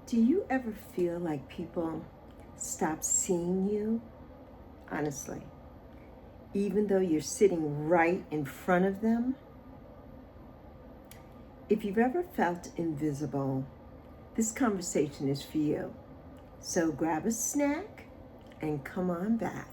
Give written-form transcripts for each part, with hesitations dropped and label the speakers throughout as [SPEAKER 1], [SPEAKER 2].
[SPEAKER 1] Do you ever feel like people stop seeing you? Honestly, even though you're sitting right in front of them? If you've ever felt invisible, this conversation is for you. So grab a snack and come on back.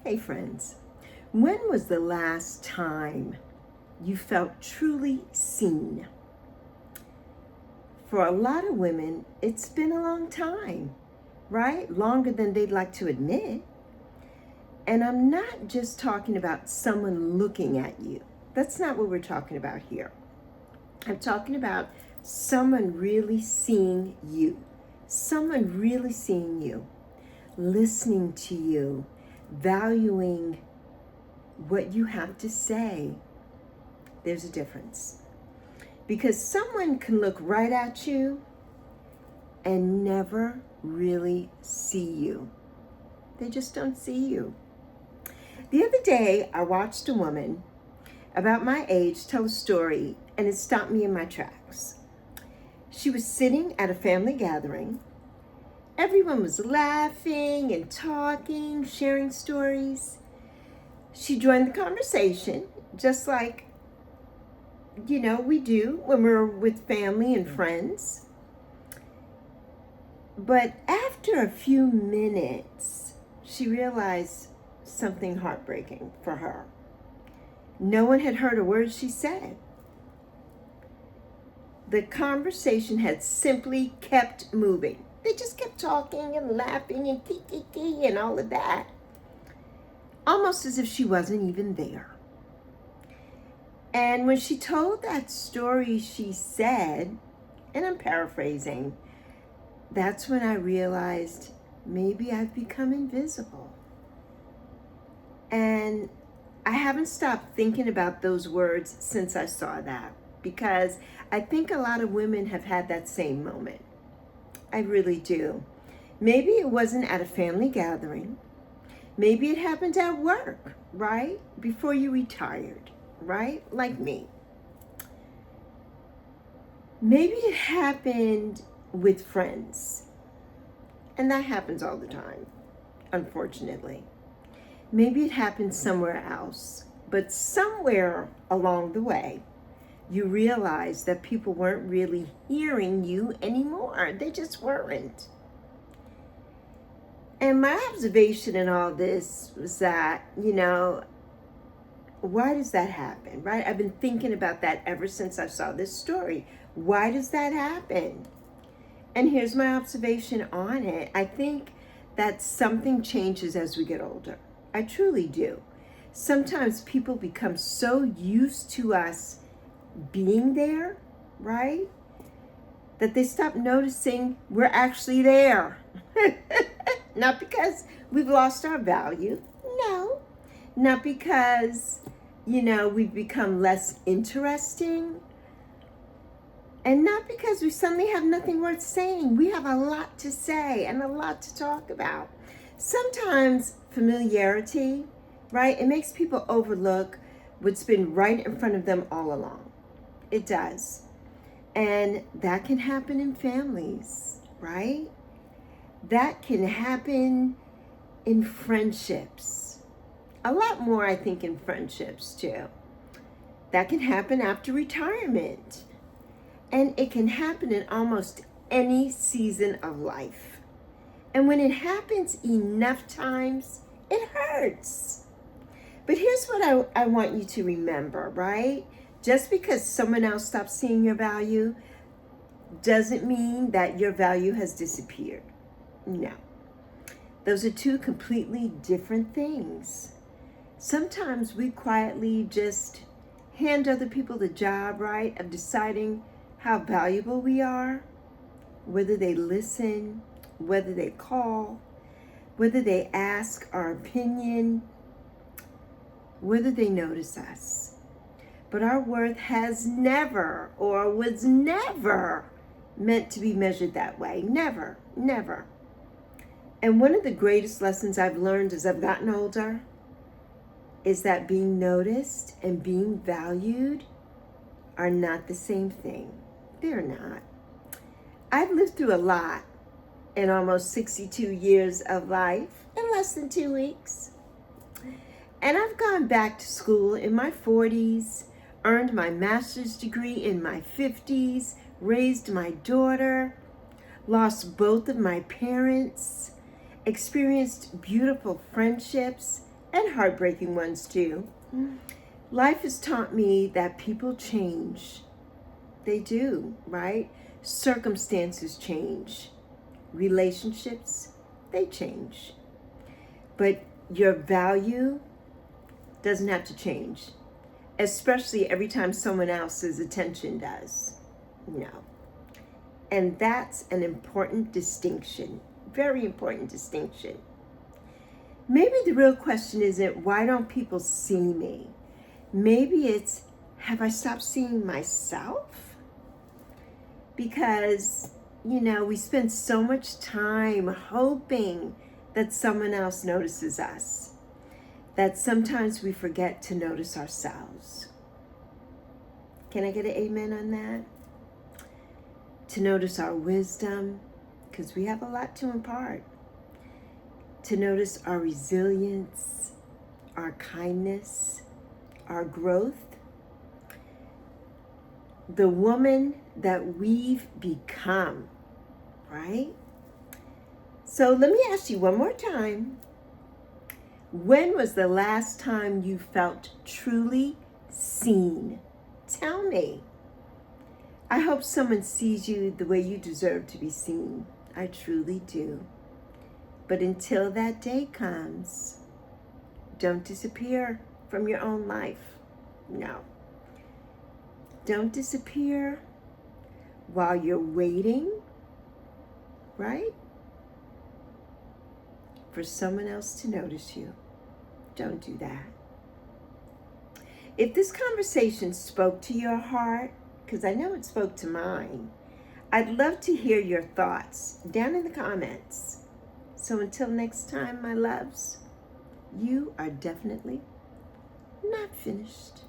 [SPEAKER 1] Hey friends, when was the last time you felt truly seen? For a lot of women, it's been a long time, right? Longer than they'd like to admit. And I'm not just talking about someone looking at you. That's not what we're talking about here. I'm talking about someone really seeing you. Someone really seeing you, listening to you, valuing what you have to say. There's a difference. Because someone can look right at you and never really see you. They just don't see you. The other day, I watched a woman about my age tell a story, and it stopped me in my tracks. She was sitting at a family gathering. Everyone was laughing and talking, sharing stories. She joined the conversation, just like, we do when we're with family and friends. But after a few minutes, she realized something heartbreaking for her. No one had heard a word she said. The conversation had simply kept moving. They just kept talking and laughing and kiki and all of that. Almost as if she wasn't even there. And when she told that story, she said, and I'm paraphrasing, that's when I realized maybe I've become invisible. And I haven't stopped thinking about those words since I saw that, because I think a lot of women have had that same moment. I really do. Maybe it wasn't at a family gathering. Maybe it happened at work, right? Before you retired, right? Like me. Maybe it happened with friends. And that happens all the time, unfortunately. Maybe it happened somewhere else, but somewhere along the way, you realize that people weren't really hearing you anymore. They just weren't. And my observation in all this was that, why does that happen, right? I've been thinking about that ever since I saw this story. Why does that happen? And here's my observation on it. I think that something changes as we get older. I truly do. Sometimes people become so used to us being there, right? That they stop noticing we're actually there. Not because we've lost our value. No. Not because, we've become less interesting. And not because we suddenly have nothing worth saying. We have a lot to say and a lot to talk about. Sometimes familiarity, right? It makes people overlook what's been right in front of them all along. It does. And that can happen in families, right? That can happen in friendships. A lot more, I think, in friendships too. That can happen after retirement. And it can happen in almost any season of life. And when it happens enough times, it hurts. But here's what I want you to remember, right? Just because someone else stops seeing your value doesn't mean that your value has disappeared. No. Those are two completely different things. Sometimes we quietly just hand other people the job, right, of deciding how valuable we are, whether they listen, whether they call, whether they ask our opinion, whether they notice us. But our worth has never or was never meant to be measured that way. Never, never. And one of the greatest lessons I've learned as I've gotten older is that being noticed and being valued are not the same thing. They're not. I've lived through a lot in almost 62 years of life in less than 2 weeks. And I've gone back to school in my 40s, earned my master's degree in my 50s, raised my daughter, lost both of my parents, experienced beautiful friendships and heartbreaking ones too. Life has taught me that people change. They do, right? Circumstances change. Relationships, they change. But your value doesn't have to change, especially every time someone else's attention does. No. And that's an important distinction, very important distinction. Maybe the real question isn't, why don't people see me? Maybe it's, have I stopped seeing myself? Because, we spend so much time hoping that someone else notices us, that sometimes we forget to notice ourselves. Can I get an amen on that? To notice our wisdom, because we have a lot to impart. To notice our resilience, our kindness, our growth. The woman that we've become, right? So let me ask you one more time. When was the last time you felt truly seen? Tell me. I hope someone sees you the way you deserve to be seen. I truly do. But until that day comes, don't disappear from your own life. No. Don't disappear while you're waiting, right? For someone else to notice you. Don't do that. If this conversation spoke to your heart, because I know it spoke to mine, I'd love to hear your thoughts down in the comments. So until next time, my loves, you are definitely not finished.